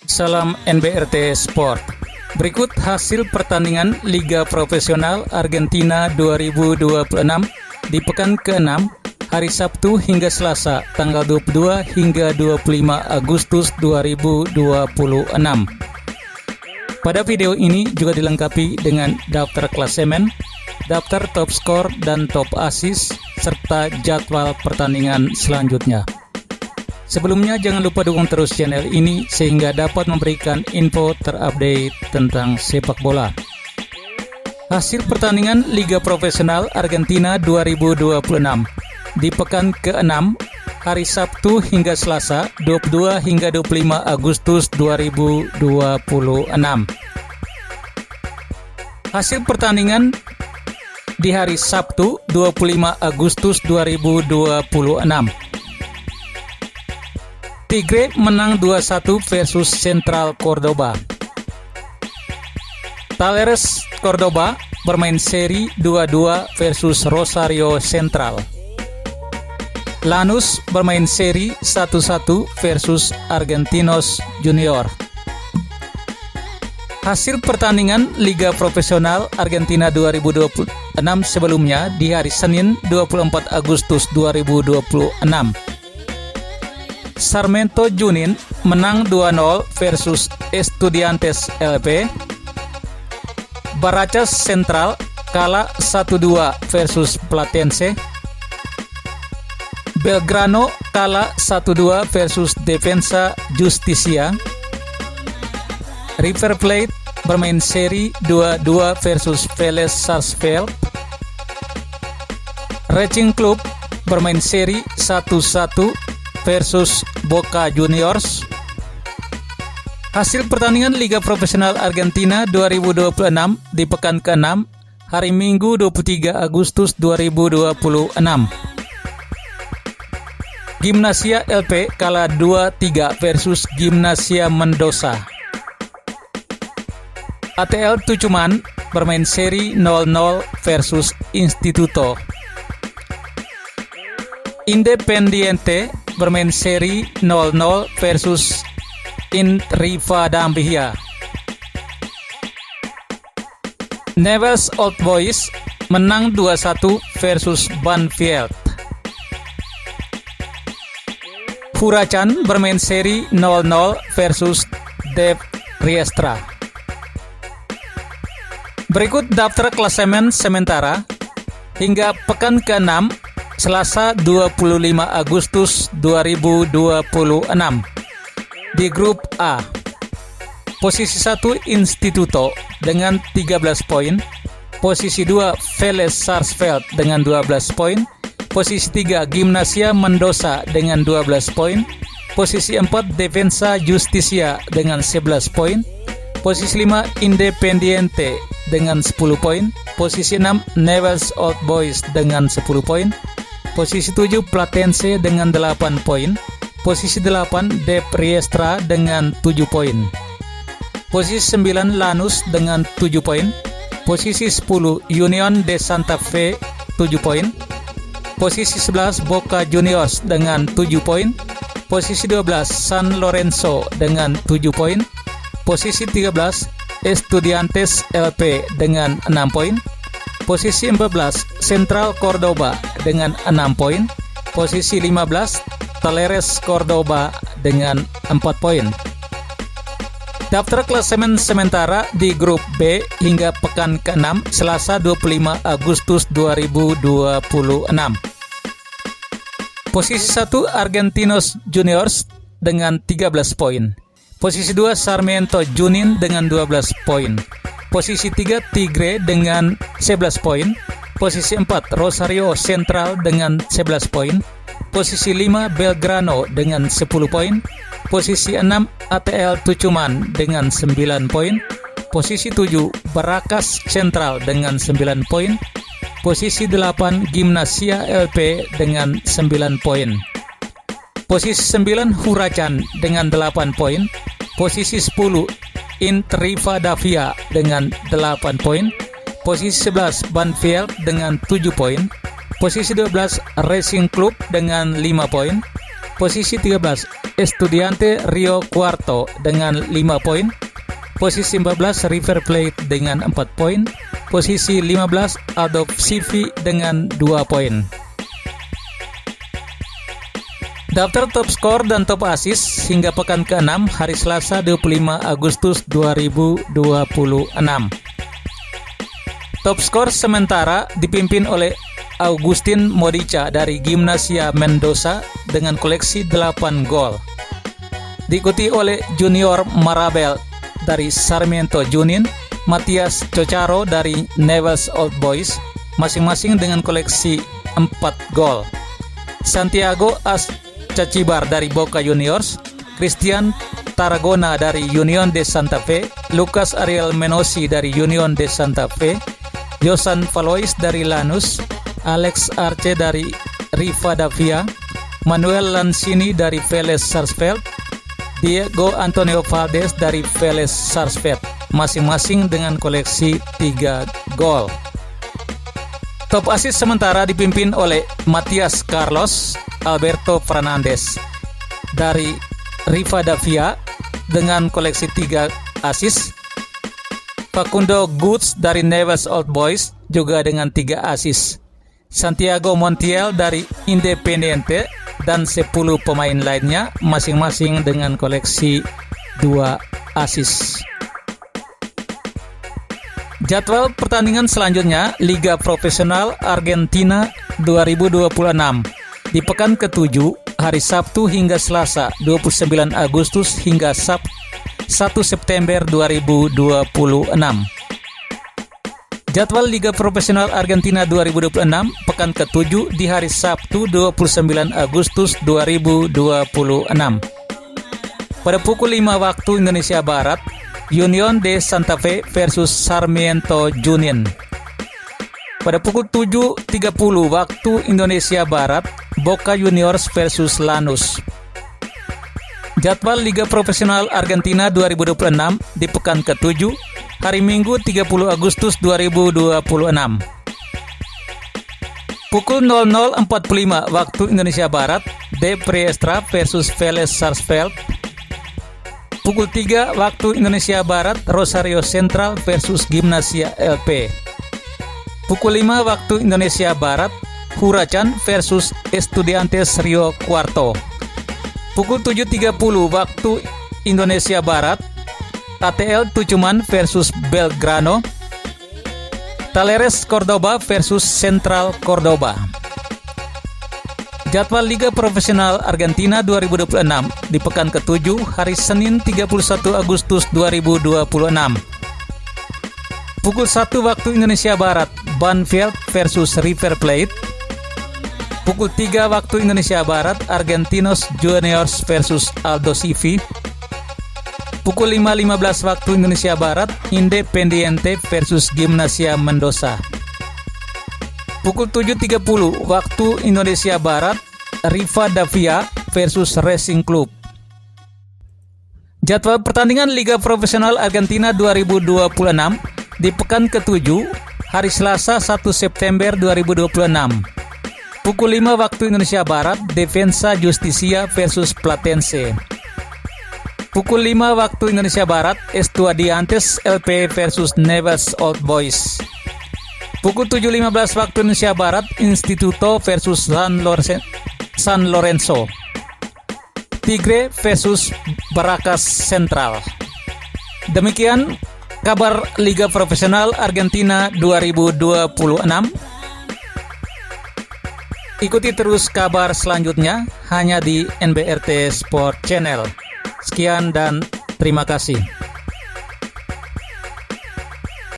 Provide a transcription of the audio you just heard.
Salam NBRT Sport. Berikut hasil pertandingan Liga Profesional Argentina 2026 di pekan ke-6 hari Sabtu hingga Selasa tanggal 22 hingga 25 Agustus 2026. Pada video ini juga dilengkapi dengan daftar klasemen, daftar top skor dan top assist, serta jadwal pertandingan selanjutnya. Sebelumnya jangan lupa dukung terus channel ini sehingga dapat memberikan info terupdate tentang sepak bola. Hasil pertandingan Liga Profesional Argentina 2026 di pekan ke-6 hari Sabtu hingga Selasa 22 hingga 25 Agustus 2026. Hasil pertandingan di hari Sabtu 25 Agustus 2026. Tigre menang 2-1 versus Central Córdoba. Talleres Córdoba bermain seri 2-2 versus Rosario Central. Lanús bermain seri 1-1 versus Argentinos Junior. Hasil pertandingan Liga Profesional Argentina 2026 sebelumnya di hari Senin 24 Agustus 2026. Sarmiento Junín menang 2-0 versus Estudiantes LP. Barracas Central kalah 1-2 versus Platense. Belgrano kalah 1-2 versus Defensa Justicia. River Plate bermain seri 2-2 versus Vélez Sarsfield. Racing Club bermain seri 1-1 versus Boca Juniors. Hasil pertandingan Liga Profesional Argentina 2026 di pekan ke-6 hari Minggu 23 Agustus 2026. Gimnasia LP kalah 2-3 versus Gimnasia Mendoza. ATL Tucuman bermain seri 0-0 versus Instituto. Independiente bermain seri 0-0 versus Rivadavia. Newell's Old Boys menang 2-1 versus Banfield. Huracan bermain seri 0-0 versus Dev Riestra. Berikut daftar klasemen sementara hingga pekan ke-6 Selasa 25 Agustus 2026. Di grup A, posisi 1 Instituto dengan 13 poin, posisi 2 Vélez Sarsfield dengan 12 poin, posisi 3 Gimnasia Mendoza dengan 12 poin, posisi 4 Defensa Justicia dengan 11 poin, posisi 5 Independiente dengan 10 poin, posisi 6 Newell's Old Boys dengan 10 poin, posisi 7 Platense dengan 8 poin, posisi 8 Dev Riestra dengan 7 poin, posisi 9 Lanús dengan 7 poin, posisi 10 Unión de Santa Fe 7 poin, posisi 11 Boca Juniors dengan 7 poin, posisi 12 San Lorenzo dengan 7 poin, posisi 13 Estudiantes LP dengan 6 poin, posisi 14 Central Córdoba dengan 6 poin, posisi 15 Talleres Córdoba dengan 4 poin. Daftar klasemen sementara di grup B hingga pekan ke-6 Selasa 25 Agustus 2026. Posisi 1 Argentinos Juniors dengan 13 poin. Posisi 2 Sarmiento Junín dengan 12 poin. Posisi 3 Tigre dengan 11 poin. Posisi 4 Rosario Central dengan 11 poin. Posisi 5 Belgrano dengan 10 poin. Posisi 6 ATL Tucuman dengan 9 poin. Posisi 7 Barracas Central dengan 9 poin. Posisi 8 Gimnasia LP dengan 9 poin. Posisi 9 Huracan dengan 8 poin. Posisi 10 Rivadavia dengan 8 poin. Posisi 11 Banfield dengan 7 poin. Posisi 12 Racing Club dengan 5 poin. Posisi 13, Estudiante Rio Cuarto dengan 5 poin. Posisi 14, River Plate dengan 4 poin. Posisi 15, Aldov CV dengan 2 poin. Daftar top skor dan top assist hingga pekan ke-6 hari Selasa 25 Agustus 2026. Top skor sementara dipimpin oleh Agustin Modica dari Gimnasia Mendoza dengan koleksi 8 gol. Diikuti oleh Junior Marabel dari Sarmiento Junín, Matias Cocaro dari Newell's Old Boys masing-masing dengan koleksi 4 gol. Santiago Cacibar dari Boca Juniors, Christian Tarragona dari Union de Santa Fe, Lucas Ariel Menosi dari Union de Santa Fe, Josan Valois dari Lanús, Alex Arce dari Rivadavia, Manuel Lanzini dari Vélez Sarsfield, Diego Antonio Valdés dari Vélez Sarsfield, masing-masing dengan koleksi 3 gol. Top assist sementara dipimpin oleh Matias Carlos Alberto Fernandes dari Rivadavia dengan koleksi 3 assist. Facundo Guts dari Newell's Old Boys juga dengan 3 assist. Santiago Montiel dari Independiente dan 10 pemain lainnya masing-masing dengan koleksi 2 assist. Jadwal pertandingan selanjutnya Liga Profesional Argentina 2026 di pekan ke-7 hari Sabtu hingga Selasa 29 Agustus hingga 1 September 2026. Jadwal Liga Profesional Argentina 2026 pekan ke-7 di hari Sabtu 29 Agustus 2026. Pada pukul 5 waktu Indonesia Barat, Union de Santa Fe versus Sarmiento Junín. Pada pukul 7.30 waktu Indonesia Barat, Boca Juniors versus Lanús. Jadwal Liga Profesional Argentina 2026 di pekan ke-7 hari Minggu 30 Agustus 2026. Pukul 00.45 waktu Indonesia Barat, De Priestra versus Vélez Sarsfield. Pukul 3 waktu Indonesia Barat, Rosario Central versus Gimnasia LP. Pukul 5 waktu Indonesia Barat, Huracan versus Estudiantes Rio Cuarto. Pukul 7.30 waktu Indonesia Barat, ATL Tucuman versus Belgrano. Talleres Cordoba versus Central Cordoba. Jadwal Liga Profesional Argentina 2026 di pekan ke-7 hari Senin 31 Agustus 2026. Pukul 1 waktu Indonesia Barat, Banfield versus River Plate. Pukul 3 waktu Indonesia Barat, Argentinos Juniors versus Aldo CV. Pukul 5.15 waktu Indonesia Barat, Independiente versus Gimnasia Mendoza. Pukul 7.30 waktu Indonesia Barat, Rivadavia versus Racing Club. Jadwal pertandingan Liga Profesional Argentina 2026 di pekan ke-7 hari Selasa 1 September 2026. Pukul 5 waktu Indonesia Barat, Defensa Justicia versus Platense. Pukul 5 waktu Indonesia Barat, Estudiantes LP versus Newell's Old Boys. Pukul 7.15 waktu Indonesia Barat, Instituto versus San Lorenzo. Tigre versus Barracas Central. Demikian kabar Liga Profesional Argentina 2026. Ikuti terus kabar selanjutnya hanya di NBRT Sport Channel. Sekian dan terima kasih.